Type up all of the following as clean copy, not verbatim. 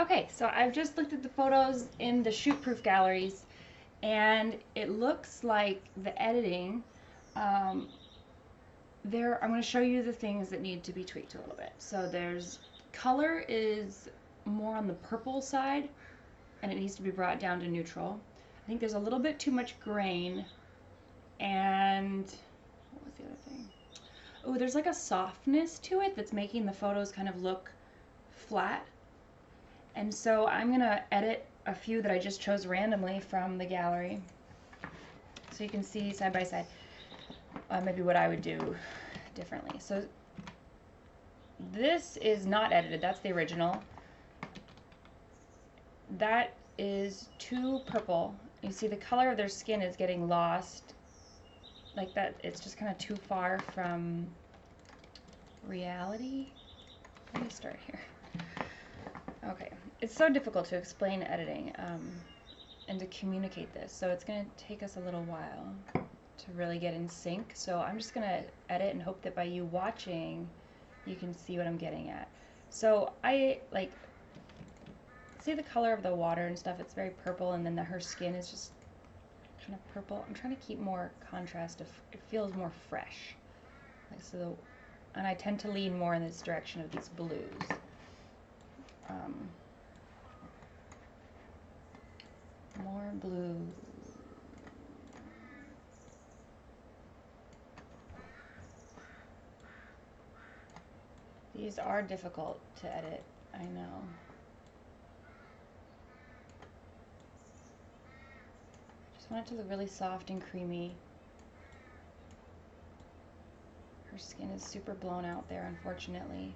Okay, so I've just looked at the photos in the shoot-proof galleries, and it looks like the editing, I'm going to show you the things that need to be tweaked a little bit. So there's color is more on the purple side, and it needs to be brought down to neutral. I think there's a little bit too much grain, and what was the other thing? Oh, there's like a softness to it that's making the photos kind of look flat. And so I'm gonna edit a few that I just chose randomly from the gallery, so you can see side by side maybe what I would do differently. So this is not edited, that's the original. That is too purple. You see the color of their skin is getting lost. Like that, it's just kind of too far from reality. Let me start here. Okay, it's so difficult to explain editing and to communicate this, so it's going to take us a little while to really get in sync. So I'm just going to edit and hope that by you watching, you can see what I'm getting at. So I like, see the color of the water and stuff, it's very purple, and then her skin is just kind of purple. I'm trying to keep more contrast, it feels more fresh. Like so, and I tend to lean more in this direction of these blues. More blue. These are difficult to edit, I know. Just want it to look really soft and creamy. Her skin is super blown out there, unfortunately.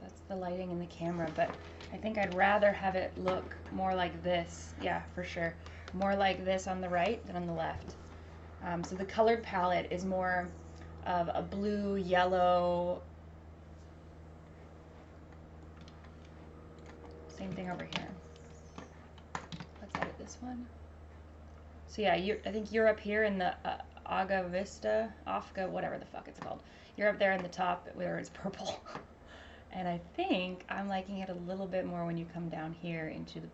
That's the lighting in the camera, but I think I'd rather have it look more like this. Yeah, for sure. More like this on the right than on the left. So the colored palette is more of a blue, yellow. Same thing over here. Let's edit this one. So yeah, I think you're up here in the Aga Vista, Afka, whatever the fuck it's called. You're up there in the top where it's purple. And I think I'm liking it a little bit more when you come down here into the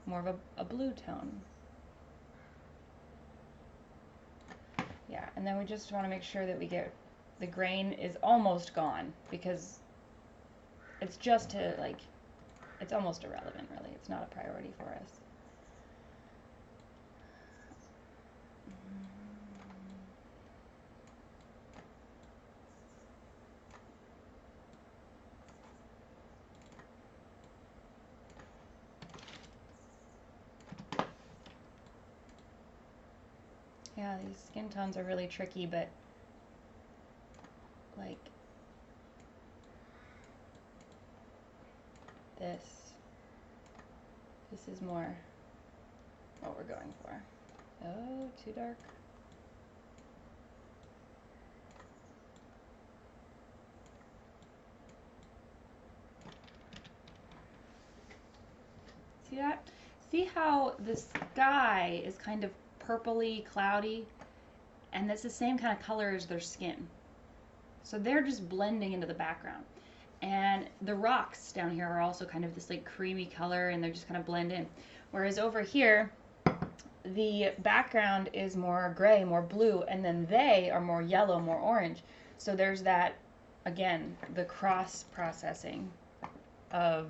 more of a blue tone. Yeah, and then we just want to make sure that we get the grain is almost gone, because it's just to like, it's almost irrelevant really. It's not a priority for us. Yeah, these skin tones are really tricky, but like this is more what we're going for. Oh, too dark. See that? See how the sky is kind of purpley, cloudy, and that's the same kind of color as their skin. So they're just blending into the background. And the rocks down here are also kind of this like creamy color, and they're just kind of blend in. Whereas over here, the background is more gray, more blue, and then they are more yellow, more orange. So there's that, again, the cross processing of,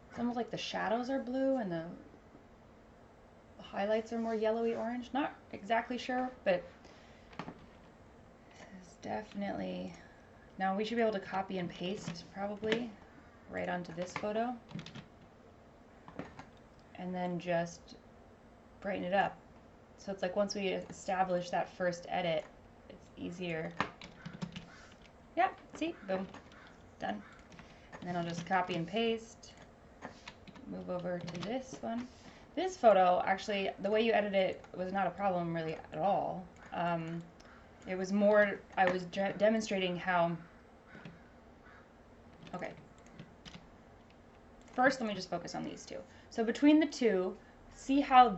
it's almost like the shadows are blue and the highlights are more yellowy orange. Not exactly sure, but it's definitely, now we should be able to copy and paste probably right onto this photo and then just brighten it up. So it's like once we establish that first edit, it's easier. Yeah, see, boom, done. And then I'll just copy and paste, move over to this one. This photo, actually, the way you edit it was not a problem really at all. It was more, I was demonstrating how, okay. First, let me just focus on these two. So between the two, see how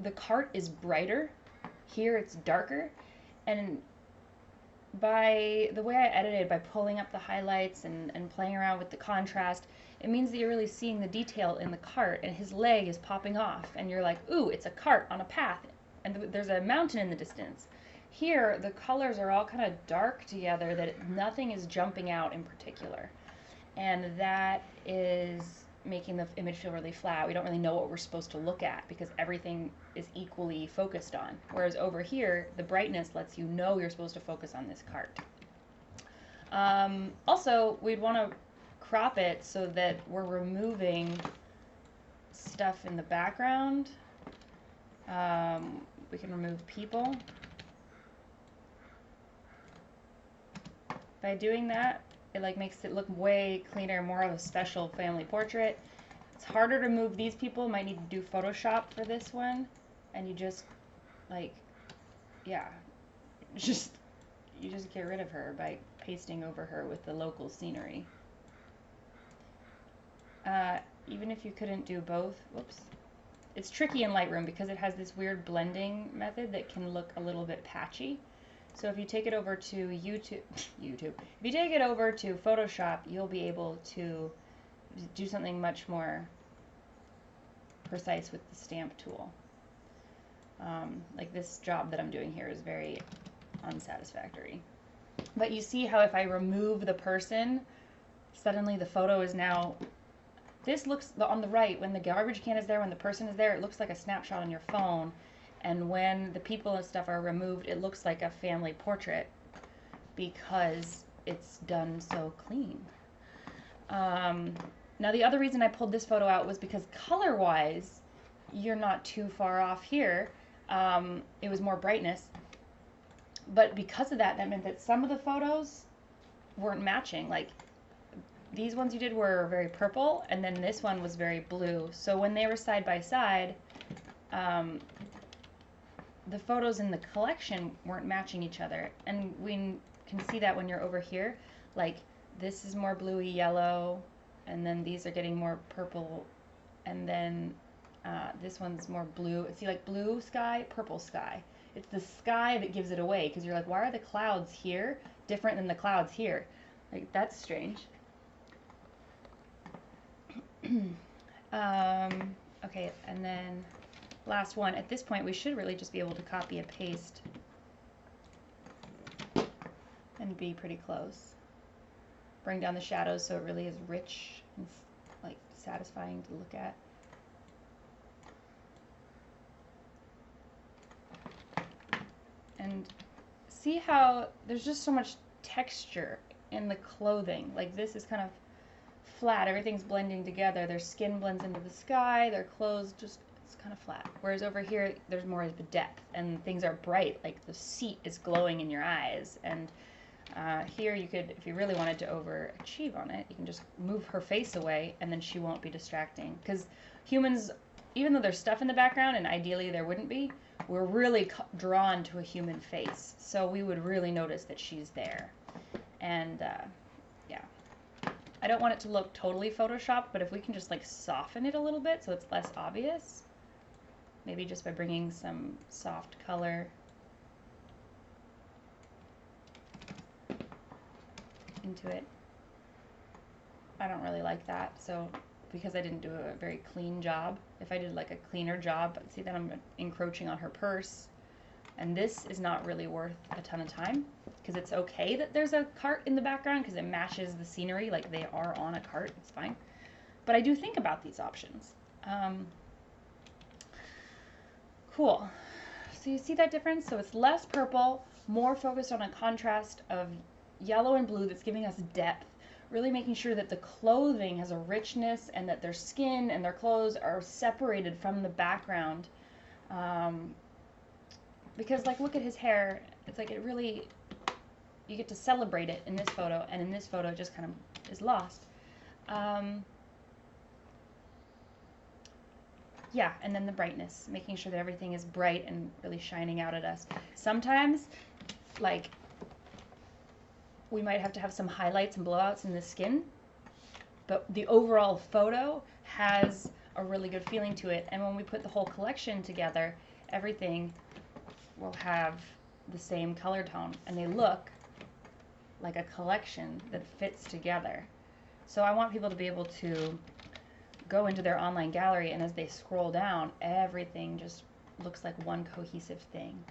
the cart is brighter? Here it's darker. And by the way I edited, by pulling up the highlights and playing around with the contrast, it means that you're really seeing the detail in the cart, and his leg is popping off, and you're like, ooh, it's a cart on a path, and there's a mountain in the distance. Here, the colors are all kind of dark together, that nothing is jumping out in particular. And that is making the image feel really flat. We don't really know what we're supposed to look at because everything is equally focused on. Whereas over here, the brightness lets you know you're supposed to focus on this cart. Also, we'd want to crop it so that we're removing stuff in the background. We can remove people. By doing that, it like makes it look way cleaner, more of a special family portrait. It's harder to move these people. Might need to do Photoshop for this one, and you just like, yeah, you just get rid of her by pasting over her with the local scenery. Even if you couldn't do both, whoops. It's tricky in Lightroom because it has this weird blending method that can look a little bit patchy. So if you take it over to YouTube, if you take it over to Photoshop, you'll be able to do something much more precise with the stamp tool. Like this job that I'm doing here is very unsatisfactory. But you see how if I remove the person, suddenly the photo is now, this looks, on the right, when the garbage can is there, when the person is there, it looks like a snapshot on your phone. And when the people and stuff are removed, it looks like a family portrait because it's done so clean. Now the other reason I pulled this photo out was because color-wise, you're not too far off here. It was more brightness. But because of that, that meant that some of the photos weren't matching. Like these ones you did were very purple, and then this one was very blue. So when they were side by side, the photos in the collection weren't matching each other. And we can see that when you're over here. Like this is more bluey yellow, and then these are getting more purple, and then this one's more blue. See, like blue sky, purple sky. It's the sky that gives it away, because you're like, why are the clouds here different than the clouds here? Like, that's strange. Okay, and then last one. At this point, we should really just be able to copy and paste and be pretty close. Bring down the shadows so it really is rich and like satisfying to look at. And see how there's just so much texture in the clothing. Like this is kind of flat, everything's blending together. Their skin blends into the sky, their clothes just, it's kind of flat. Whereas over here, there's more of the depth and things are bright, like the seat is glowing in your eyes. And here you could, if you really wanted to overachieve on it, you can just move her face away and then she won't be distracting. Because humans, even though there's stuff in the background and ideally there wouldn't be, we're really drawn to a human face. So we would really notice that she's there. And yeah, I don't want it to look totally Photoshopped, but if we can just like soften it a little bit so it's less obvious, maybe just by bringing some soft color into it. I don't really like that, so because I didn't do a very clean job. If I did like a cleaner job, see that I'm encroaching on her purse. And this is not really worth a ton of time because it's okay that there's a cart in the background because it matches the scenery, like they are on a cart, it's fine. But I do think about these options. Cool. So you see that difference? So it's less purple, more focused on a contrast of yellow and blue that's giving us depth. Really making sure that the clothing has a richness and that their skin and their clothes are separated from the background. Because like look at his hair, it's like it really, you get to celebrate it in this photo, and in this photo it just kind of is lost. Yeah, and then the brightness, making sure that everything is bright and really shining out at us. Sometimes, like, we might have to have some highlights and blowouts in the skin, but the overall photo has a really good feeling to it. And when we put the whole collection together, everything will have the same color tone, and they look like a collection that fits together. So I want people to be able to go into their online gallery, and as they scroll down, everything just looks like one cohesive thing.